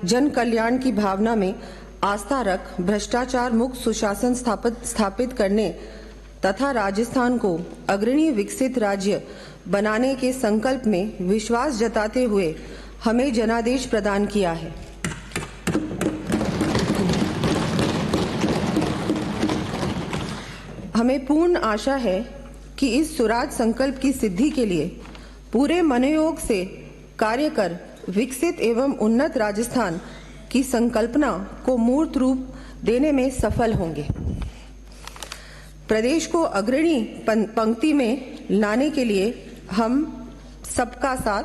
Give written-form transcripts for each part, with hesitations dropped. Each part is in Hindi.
जन कल्याण की भावना में आस्था रख भ्रष्टाचार मुक्त सुशासन स्थापित करने तथा राजस्थान को अग्रणी विकसित राज्य बनाने के संकल्प में विश्वास जताते हुए हमें जनादेश प्रदान किया है। हमें पूर्ण आशा है कि इस सुराज संकल्प की सिद्धि के लिए पूरे मनोयोग से कार्य कर विकसित एवं उन्नत राजस्थान की संकल्पना को मूर्त रूप देने में सफल होंगे। प्रदेश को अग्रणी पंक्ति में लाने के लिए हम सबका साथ,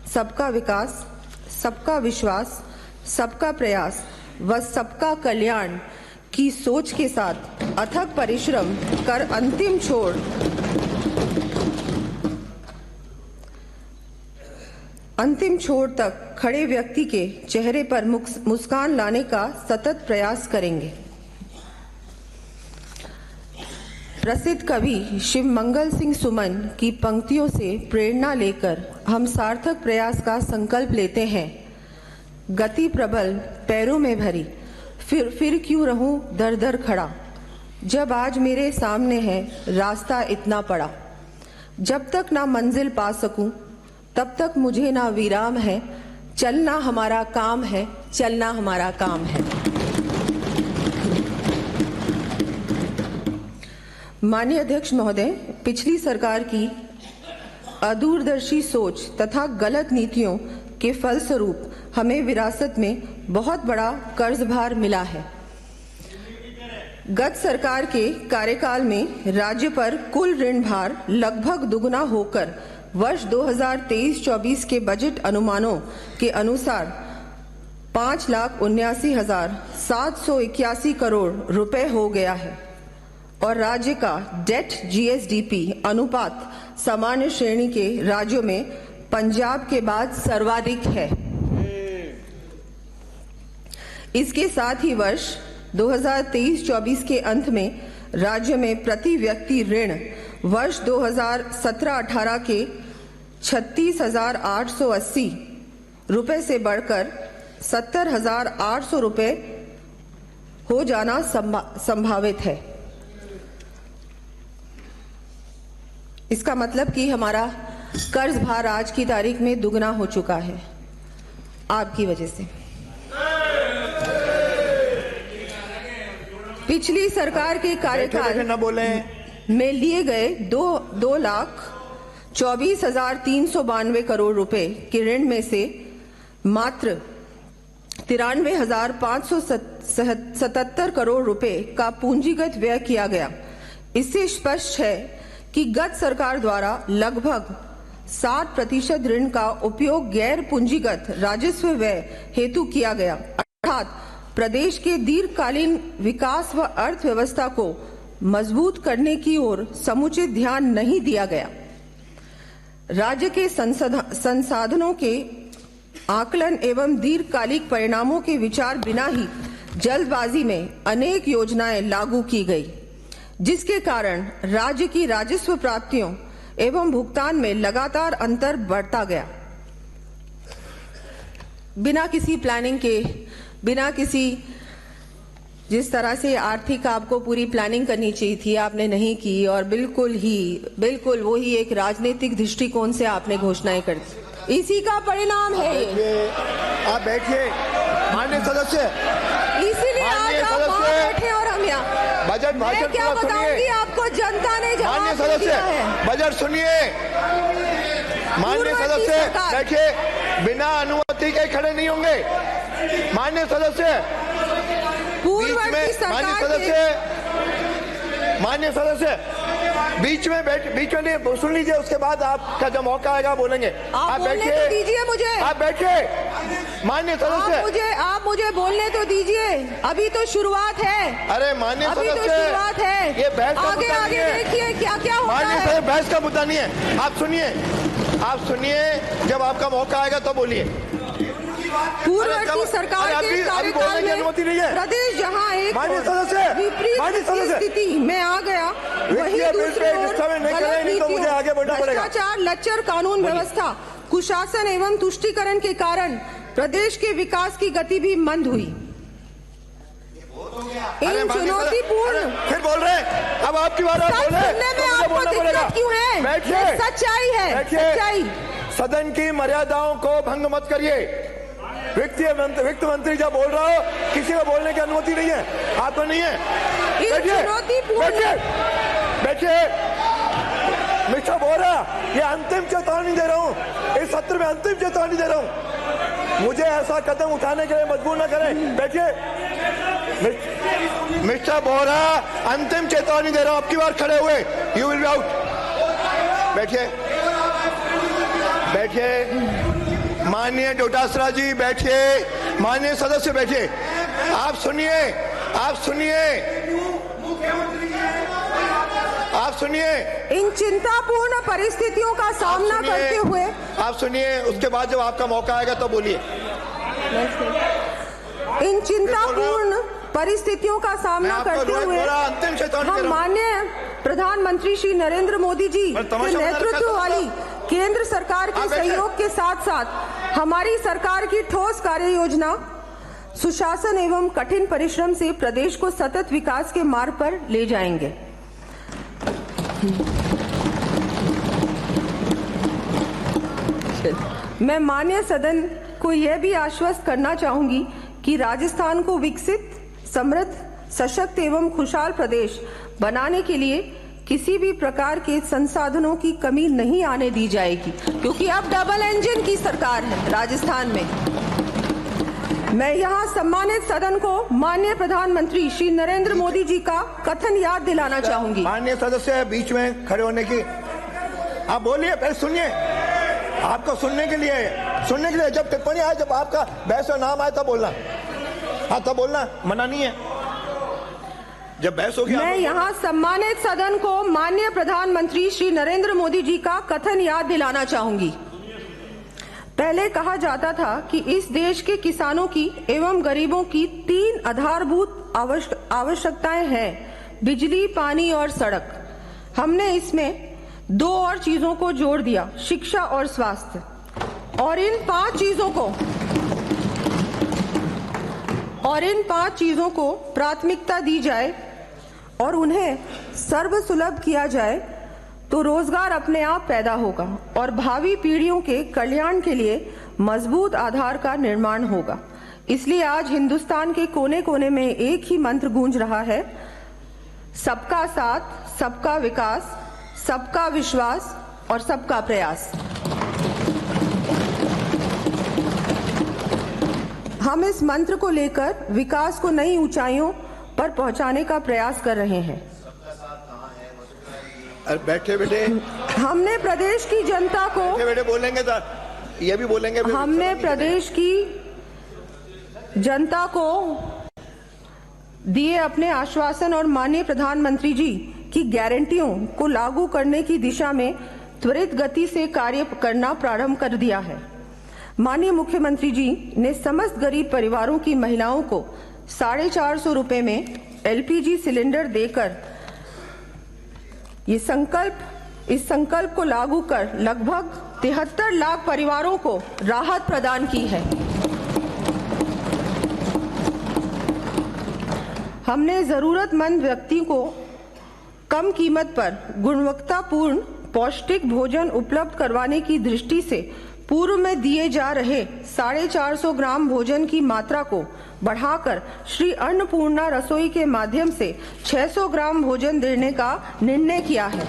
सबका विकास, सबका विश्वास, सबका प्रयास व सबका कल्याण की सोच के साथ अथक परिश्रम कर अंतिम छोर तक खड़े व्यक्ति के चेहरे पर मुस्कान लाने का सतत प्रयास करेंगे। प्रसिद्ध कवि शिव मंगल सिंह सुमन की पंक्तियों से प्रेरणा लेकर हम सार्थक प्रयास का संकल्प लेते हैं। गति प्रबल पैरों में भरी, फिर क्यों रहूं दर दर खड़ा, जब आज मेरे सामने है रास्ता इतना पड़ा। जब तक ना मंजिल पा सकूं तब तक मुझे ना विराम है, चलना हमारा काम है, चलना हमारा काम है। माननीय अध्यक्ष महोदय, पिछली सरकार की अदूरदर्शी सोच तथा गलत नीतियों के फलस्वरूप हमें विरासत में बहुत बड़ा कर्जभार मिला है। गत सरकार के कार्यकाल में राज्य पर कुल ऋण भार लगभग दुगुना होकर वर्ष 2023-24 के बजट अनुमानों के अनुसार 5,79,781 करोड़ रुपए हो गया है और राज्य का डेट जीएसडीपी अनुपात सामान्य श्रेणी के राज्यों में पंजाब के बाद सर्वाधिक है। इसके साथ ही वर्ष 2023-24 के अंत में राज्य में प्रति व्यक्ति ऋण वर्ष 2017-18 के 36,880 रुपए से बढ़कर 70,800 रुपए हो जाना संभावित है। इसका मतलब कि हमारा कर्ज भार आज की तारीख में दुगना हो चुका है आपकी वजह से। पिछली सरकार के कार्यकाल में लिए गए 2,24,392 करोड़ रुपए के ऋण में से मात्र 93,577 करोड़ रुपए का पूंजीगत व्यय किया गया। इससे स्पष्ट है कि गत सरकार द्वारा लगभग 60% ऋण का उपयोग गैर पूंजीगत राजस्व व्यय हेतु किया गया, अर्थात प्रदेश के दीर्घकालीन विकास व अर्थव्यवस्था को मजबूत करने की ओर समुचित ध्यान नहीं दिया गया। राज्य के संसाधनों के आकलन एवं दीर्घकालिक परिणामों के विचार बिना ही जल्दबाजी में अनेक योजनाएं लागू की गई, जिसके कारण राज्य की राजस्व प्राप्तियों एवं भुगतान में लगातार अंतर बढ़ता गया। बिना किसी प्लानिंग के, बिना किसी जिस तरह से आर्थिक आपको पूरी प्लानिंग करनी चाहिए थी आपने नहीं की और बिल्कुल वही एक राजनीतिक दृष्टिकोण से आपने घोषणाएं कर दी। इसी का परिणाम है ये। आप बैठिए माननीय सदस्य, इसीलिए आज आप वहां बैठे और हम यहाँ। बजट भाषण क्या बताऊंगी आपको, जनता ने माननीय सदस्य बजट सुनिए। माननीय सदस्य बैठिए, बिना अनुमति के खड़े नहीं होंगे। माननीय सदस्य माननीय सदस्य बीच में नहीं, सुन लीजिए, उसके बाद आपका जब मौका आएगा बोलेंगे। आप बैठिए तो दीजिए मुझे, आप बैठिए। माननीय सदस्य आप मुझे बोलने तो दीजिए, अभी तो शुरुआत है। अरे माननीय सदस्य, अभी तो शुरुआत है, ये बहस का आगे आगे देखिए क्या क्या होता है। माननीय सदस्य बहस का मुद्दा नहीं है, आप सुनिए, जब आपका मौका आएगा तो बोलिए। पूर्ववर्ती सरकार के कार्यकाल में प्रदेश जहां एक विपरीत स्थिति में आ गया, वहीं दूसरी ओर भ्रष्टाचार, लच्चर कानून व्यवस्था, कुशासन एवं तुष्टीकरण के कारण प्रदेश के विकास की गति भी मंद हुई। इन चुनौतीपूर्ण फिर बोल रहे हैं, अब आपकी बात आप बोले, सुनने में आपको दिक्कत क्यों है? बैठिए, सच्चाई है, सच्चाई। सदन की मर्यादाओं को भंग मत करिए। वित्त मंत्री जब बोल रहा हो, किसी को बोलने की अनुमति नहीं है, आपको नहीं है। बैठिए, बैठिए। मिस्टर बोरा, ये अंतिम चेतावनी दे रहा हूँ, इस सत्र में अंतिम चेतावनी दे रहा हूँ, मुझे ऐसा कदम उठाने के लिए मजबूर न करें। बैठिए। मिस्टर बोरा, अंतिम चेतावनी दे रहा हूं, आपकी बार खड़े हुए, यू विल बी आउट। बैठिए, बैठिए। माननीय डोटासरा जी बैठिए, माननीय सदस्य बैठिए। आप सुनिए, आप सुनिए, आप सुनिए। इन चिंतापूर्ण परिस्थितियों का सामना करते हुए आप सुनिए, उसके बाद जब आपका मौका आएगा तो बोलिए। इन चिंतापूर्ण परिस्थितियों का सामना करते हुए हम माननीय प्रधानमंत्री श्री नरेंद्र मोदी जी के नेतृत्व वाली केंद्र सरकार के सहयोग के साथ साथ हमारी सरकार की ठोस कार्य योजना, सुशासन एवं कठिन परिश्रम से प्रदेश को सतत विकास के मार्ग पर ले जाएंगे। मैं माननीय सदन को यह भी आश्वस्त करना चाहूंगी कि राजस्थान को विकसित, समृद्ध, सशक्त एवं खुशहाल प्रदेश बनाने के लिए किसी भी प्रकार के संसाधनों की कमी नहीं आने दी जाएगी, क्योंकि अब डबल इंजन की सरकार है राजस्थान में। मैं यहाँ सम्मानित सदन को माननीय प्रधानमंत्री श्री नरेंद्र मोदी जी का कथन याद दिलाना चाहूंगी। माननीय सदस्य बीच में खड़े होने की, आप बोलिए, पहले सुनिए, आपको सुनने के लिए जब टिप्पणी आए, जब आपका बहस का नाम आए तब बोलना। हाँ, तब बोलना, मना नहीं है। जब बहस होगी, मैं यहाँ सम्मानित सदन को माननीय प्रधानमंत्री श्री नरेंद्र मोदी जी का कथन याद दिलाना चाहूंगी। पहले कहा जाता था कि इस देश के किसानों की एवं गरीबों की 3 आधारभूत आवश्यकताएं हैं, बिजली, पानी और सड़क। हमने इसमें 2 और चीजों को जोड़ दिया, शिक्षा और स्वास्थ्य। और इन 5 चीजों को प्राथमिकता दी जाए और उन्हें सर्वसुलभ किया जाए तो रोजगार अपने आप पैदा होगा और भावी पीढ़ियों के कल्याण के लिए मजबूत आधार का निर्माण होगा। इसलिए आज हिंदुस्तान के कोने कोने में एक ही मंत्र गूंज रहा है, सबका साथ, सबका विकास, सबका विश्वास और सबका प्रयास। हम इस मंत्र को लेकर विकास को नई ऊंचाइयों पर पहुंचाने का प्रयास कर रहे हैं। बैठे बैठे हमने प्रदेश की जनता को, बैठे बैठे बोलेंगे तो ये भी बोलेंगे। हमने प्रदेश की जनता को दिए अपने आश्वासन और माननीय प्रधानमंत्री जी की गारंटियों को लागू करने की दिशा में त्वरित गति से कार्य करना प्रारंभ कर दिया है। माननीय मुख्यमंत्री जी ने समस्त गरीब परिवारों की महिलाओं को 450 रुपए में एलपीजी सिलेंडर देकर इस संकल्प को लागू कर लगभग 73 लाख परिवारों को राहत प्रदान की है। हमने जरूरतमंद व्यक्ति को कम कीमत पर गुणवत्तापूर्ण पौष्टिक भोजन उपलब्ध करवाने की दृष्टि से पूर्व में दिए जा रहे 450 ग्राम भोजन की मात्रा को बढ़ाकर श्री अन्नपूर्णा रसोई के माध्यम से 600 ग्राम भोजन देने का निर्णय किया है।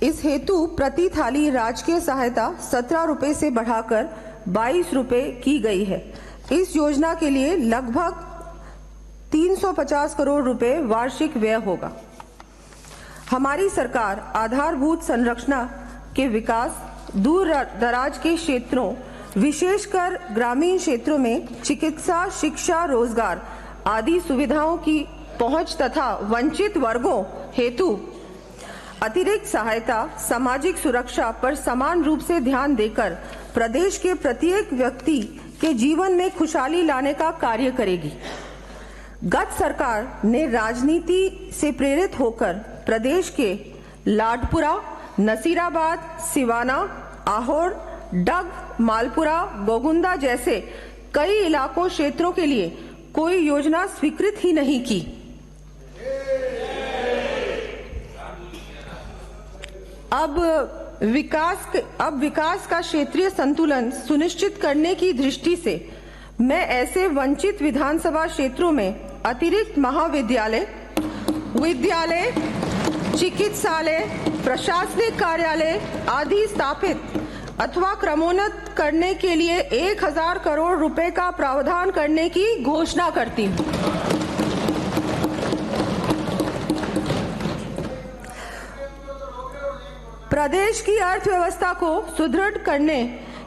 इस हेतु प्रति थाली राजकीय सहायता 17 रुपए से बढ़ाकर 22 रुपए की गई है। इस योजना के लिए लगभग 350 करोड़ रुपए वार्षिक व्यय होगा। हमारी सरकार आधारभूत संरचना के विकास, दूर दराज के क्षेत्रों विशेषकर ग्रामीण क्षेत्रों में चिकित्सा, शिक्षा, रोजगार आदि सुविधाओं की पहुंच तथा वंचित वर्गों हेतु अतिरिक्त सहायता, सामाजिक सुरक्षा पर समान रूप से ध्यान देकर प्रदेश के प्रत्येक व्यक्ति के जीवन में खुशहाली लाने का कार्य करेगी। गत सरकार ने राजनीति से प्रेरित होकर प्रदेश के लाडपुरा, नसीराबाद, सिवाना, आहोर, डग, मालपुरा, गोगुंदा जैसे कई इलाकों क्षेत्रों के लिए कोई योजना स्वीकृत ही नहीं की। अब विकास का क्षेत्रीय संतुलन सुनिश्चित करने की दृष्टि से मैं ऐसे वंचित विधानसभा क्षेत्रों में अतिरिक्त महाविद्यालय, विद्यालय, चिकित्सालय, प्रशासनिक कार्यालय आदि स्थापित अथवा क्रमोन्नत करने के लिए 1000 करोड़ रुपए का प्रावधान करने की घोषणा करती हूँ। प्रदेश की अर्थव्यवस्था को सुदृढ़ करने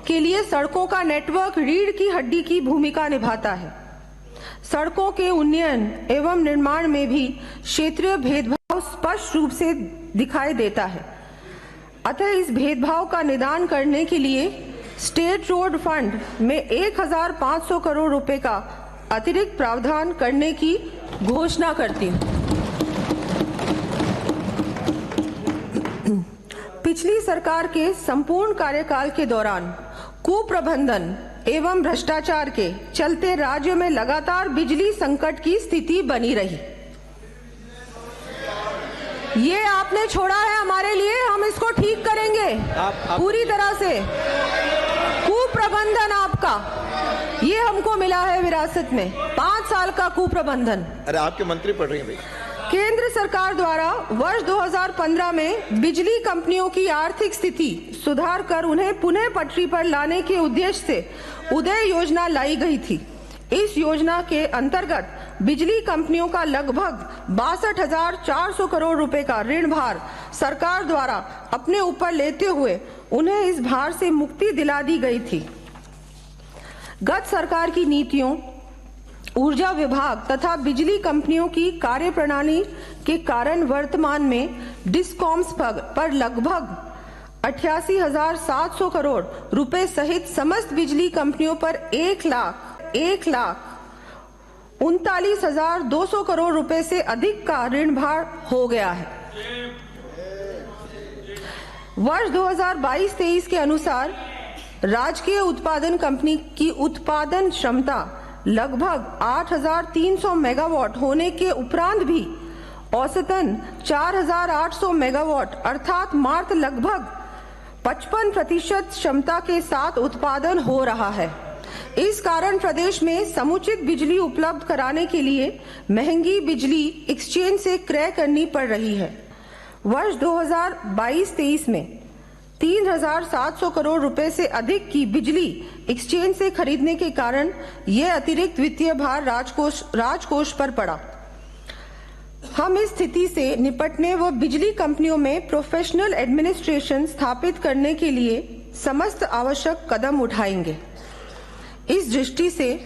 के लिए सड़कों का नेटवर्क रीढ़ की हड्डी की भूमिका निभाता है। सड़कों के उन्नयन एवं निर्माण में भी क्षेत्रीय भेदभाव स्पष्ट रूप से दिखाई देता है। अतः इस भेदभाव का निदान करने के लिए स्टेट रोड फंड में 1500 करोड़ रुपए का अतिरिक्त प्रावधान करने की घोषणा करती हूँ। पिछली सरकार के संपूर्ण कार्यकाल के दौरान कुप्रबंधन एवं भ्रष्टाचार के चलते राज्य में लगातार बिजली संकट की स्थिति बनी रही। ये आपने छोड़ा है हमारे लिए, हम इसको ठीक करेंगे पूरी तरह से। कुप्रबंधन आपका ये हमको मिला है विरासत में, 5 साल का कुप्रबंधन। अरे आपके मंत्री पढ़ रही हैं भाई। केंद्र सरकार द्वारा वर्ष 2015 में बिजली कंपनियों की आर्थिक स्थिति सुधार कर उन्हें पुनः पटरी पर लाने के उद्देश्य से उदय योजना लाई गई थी। इस योजना के अंतर्गत बिजली कंपनियों का लगभग 62,400 करोड़ रुपए का ऋण भार सरकार द्वारा अपने ऊपर लेते हुए उन्हें इस भार से मुक्ति दिला दी गई थी। गत सरकार की नीतियों, ऊर्जा विभाग तथा बिजली कंपनियों की कार्यप्रणाली के कारण वर्तमान में डिस्कॉम्स पर लगभग 88,700 करोड़ रुपए सहित समस्त बिजली कंपनियों पर 1,39,200 करोड़ रुपए से अधिक का ऋण भार हो गया है। वर्ष 2022-23 के अनुसार राजकीय उत्पादन कंपनी की उत्पादन क्षमता लगभग 8,300 मेगावाट होने के उपरांत भी औसतन 4,800 मेगावाट अर्थात मात्र लगभग 55% क्षमता के साथ उत्पादन हो रहा है। इस कारण प्रदेश में समुचित बिजली उपलब्ध कराने के लिए महंगी बिजली एक्सचेंज से क्रय करनी पड़ रही है। वर्ष 2022-23 में 3,700 करोड़ रुपए से अधिक की बिजली एक्सचेंज से खरीदने के कारण यह अतिरिक्त वित्तीय भार राजकोष पर पड़ा। हम इस स्थिति से निपटने व बिजली कंपनियों में प्रोफेशनल एडमिनिस्ट्रेशन स्थापित करने के लिए समस्त आवश्यक कदम उठाएंगे। इस दृष्टि से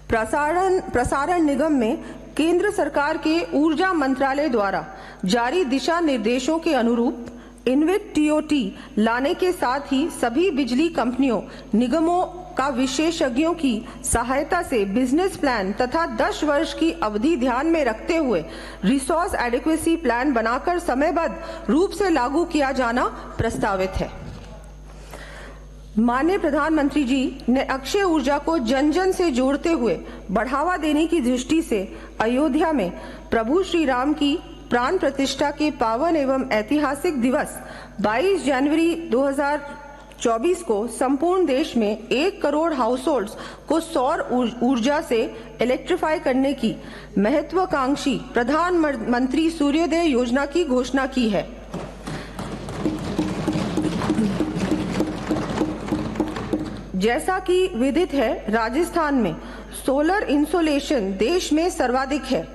प्रसारण निगम में केंद्र सरकार के ऊर्जा मंत्रालय द्वारा जारी दिशा निर्देशों के अनुरूप इनविट टीओटी लाने के साथ ही सभी बिजली कंपनियों निगमों का विशेषज्ञों की सहायता से बिजनेस प्लान तथा 10 वर्ष की अवधि ध्यान में रखते हुए रिसोर्स एडिक्वेसी प्लान बनाकर समयबद्ध रूप से लागू किया जाना प्रस्तावित है। माननीय प्रधानमंत्री जी ने अक्षय ऊर्जा को जन जन से जोड़ते हुए बढ़ावा देने की दृष्टि से अयोध्या में प्रभु श्री राम की प्राण प्रतिष्ठा के पावन एवं ऐतिहासिक दिवस 22 जनवरी 2024 को संपूर्ण देश में 1 करोड़ हाउसहोल्ड्स को सौर ऊर्जा से इलेक्ट्रीफाई करने की महत्वाकांक्षी प्रधानमंत्री सूर्योदय योजना की घोषणा की है। जैसा कि विदित है, राजस्थान में सोलर इंसोलेशन देश में सर्वाधिक है।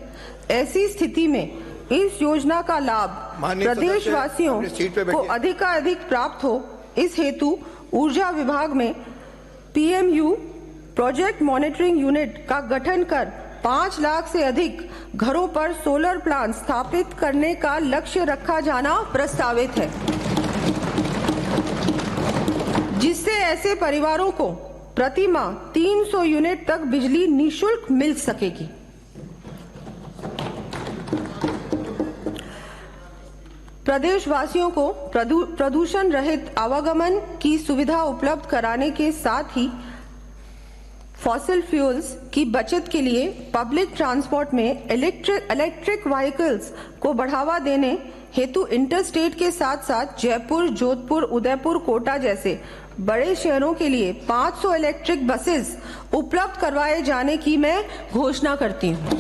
ऐसी स्थिति में इस योजना का लाभ प्रदेशवासियों को अधिकाधिक प्राप्त हो, इस हेतु ऊर्जा विभाग में पीएमयू प्रोजेक्ट मॉनिटरिंग यूनिट का गठन कर 5 लाख से अधिक घरों पर सोलर प्लांट स्थापित करने का लक्ष्य रखा जाना प्रस्तावित है, जिससे ऐसे परिवारों को प्रति माह 300 यूनिट तक बिजली निःशुल्क मिल सकेगी। प्रदेशवासियों को प्रदूषण रहित आवागमन की सुविधा उपलब्ध कराने के साथ ही फॉसिल फ्यूल्स की बचत के लिए पब्लिक ट्रांसपोर्ट में इलेक्ट्रिक व्हीकल्स को बढ़ावा देने हेतु इंटरस्टेट के साथ साथ जयपुर, जोधपुर, उदयपुर, कोटा जैसे बड़े शहरों के लिए 500 इलेक्ट्रिक बसेस उपलब्ध करवाए जाने की मैं घोषणा करती हूं।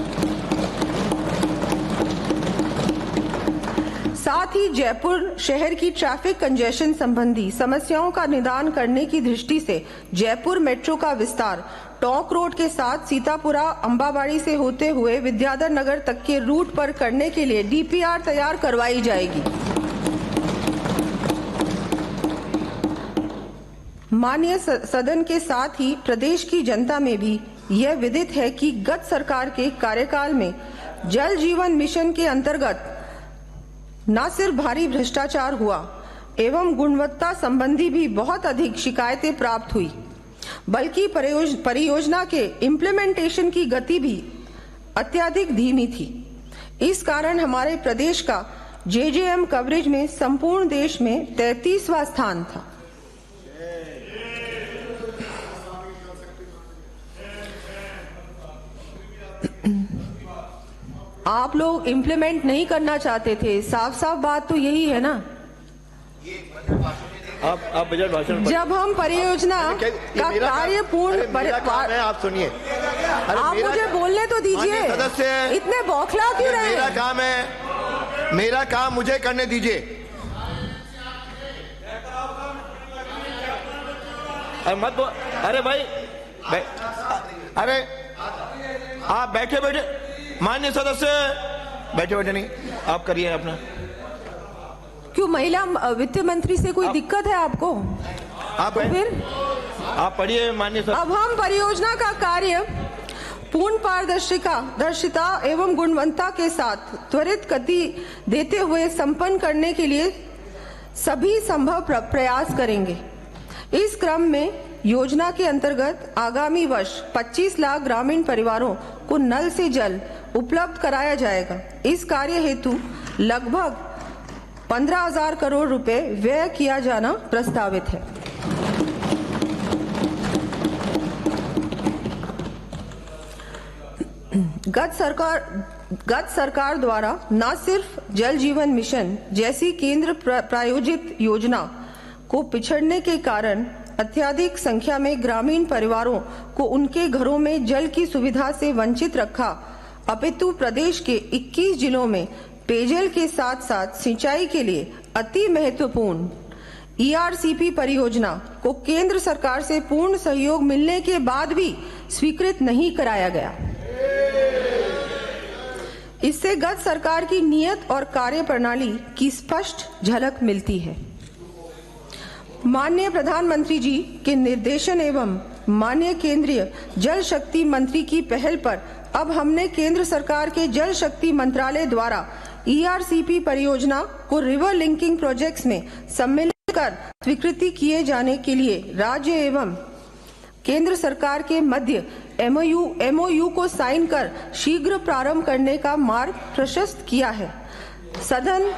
साथ ही जयपुर शहर की ट्रैफिक कंजेशन संबंधी समस्याओं का निदान करने की दृष्टि से जयपुर मेट्रो का विस्तार टॉक रोड के साथ सीतापुरा, अंबाबाड़ी से होते हुए विद्याधर नगर तक के रूट पर करने के लिए डीपीआर तैयार करवाई जाएगी। माननीय सदन के साथ ही प्रदेश की जनता में भी यह विदित है कि गत सरकार के कार्यकाल में जल जीवन मिशन के अंतर्गत न सिर्फ भारी भ्रष्टाचार हुआ एवं गुणवत्ता संबंधी भी बहुत अधिक शिकायतें प्राप्त हुई, बल्कि परियोजना के इम्प्लीमेंटेशन की गति भी अत्यधिक धीमी थी। इस कारण हमारे प्रदेश का जेजेएम कवरेज में संपूर्ण देश में 33वां स्थान था। आप लोग इम्प्लीमेंट नहीं करना चाहते थे, साफ साफ बात तो यही है ना। आप बजट भाषण जब हम परियोजना का कार्य पूर्ण आप सुनिए, आप मुझे बोलने तो दीजिए, इतने बौखला क्यों रहे? मेरा काम है, मेरा काम मुझे करने दीजिए। मत बोल, अरे भाई अरे आप बैठे बैठे, माननीय सदस्य बैठे बैठे नहीं, आप करिए अपना। क्यों महिला वित्त मंत्री से कोई दिक्कत है आपको? आप तो फिर आप पढ़िए माननीय सदस्य। अब हम परियोजना का कार्य पूर्ण पारदर्शिता एवं गुणवत्ता के साथ त्वरित गति देते हुए संपन्न करने के लिए सभी संभव प्रयास करेंगे। इस क्रम में योजना के अंतर्गत आगामी वर्ष 25 लाख ग्रामीण परिवारों को नल से जल उपलब्ध कराया जाएगा। इस कार्य हेतु लगभग 15,000 करोड़ रुपए व्यय किया जाना प्रस्तावित है। गत सरकार द्वारा न सिर्फ जल जीवन मिशन जैसी केंद्र प्रायोजित योजना को पिछड़ने के कारण अत्यधिक संख्या में ग्रामीण परिवारों को उनके घरों में जल की सुविधा से वंचित रखा, अपितु प्रदेश के 21 जिलों में पेयजल के साथ साथ सिंचाई के लिए अति महत्वपूर्ण ईआरसीपी परियोजना को केंद्र सरकार से पूर्ण सहयोग मिलने के बाद भी स्वीकृत नहीं कराया गया। इससे गत सरकार की नीयत और कार्यप्रणाली की स्पष्ट झलक मिलती है। माननीय प्रधानमंत्री जी के निर्देशन एवं माननीय केंद्रीय जल शक्ति मंत्री की पहल पर अब हमने केंद्र सरकार के जल शक्ति मंत्रालय द्वारा ईआरसीपी परियोजना को रिवर लिंकिंग प्रोजेक्ट्स में सम्मिलित कर स्वीकृति किए जाने के लिए राज्य एवं केंद्र सरकार के मध्य एमओयू को साइन कर शीघ्र प्रारंभ करने का मार्ग प्रशस्त किया है। सदन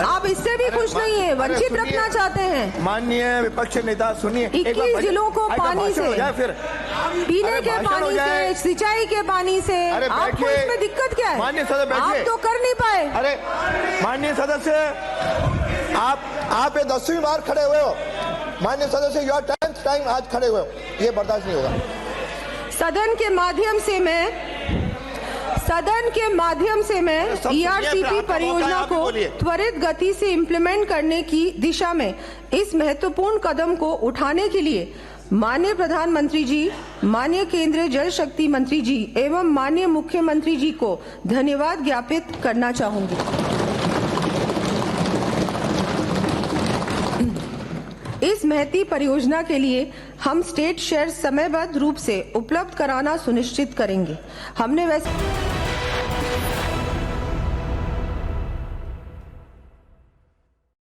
आप इससे भी खुश नहीं है, वंचित रखना चाहते हैं। माननीय विपक्ष नेता सुनिए, 21 जिलों को पानी से, फिर पीने के पानी से, सिंचाई के पानी से, आपको इसमें दिक्कत क्या है? माननीय सदस्य बैठिए। आप तो कर नहीं पाए। अरे माननीय सदस्य, आप ये 10वीं बार खड़े हुए हो। माननीय सदस्य, योर 10th टाइम आज खड़े हुए हो, ये बर्दाश्त नहीं होगा। सदन के माध्यम से मैं ईआरसीपी परियोजना को त्वरित गति से इम्प्लीमेंट करने की दिशा में इस महत्वपूर्ण कदम को उठाने के लिए माननीय प्रधानमंत्री जी, माननीय केंद्रीय जल शक्ति मंत्री जी एवं माननीय मुख्यमंत्री जी को धन्यवाद ज्ञापित करना चाहूंगी। इस महती परियोजना के लिए हम स्टेट शेयर समयबद्ध रूप से उपलब्ध कराना सुनिश्चित करेंगे। हमने वैसे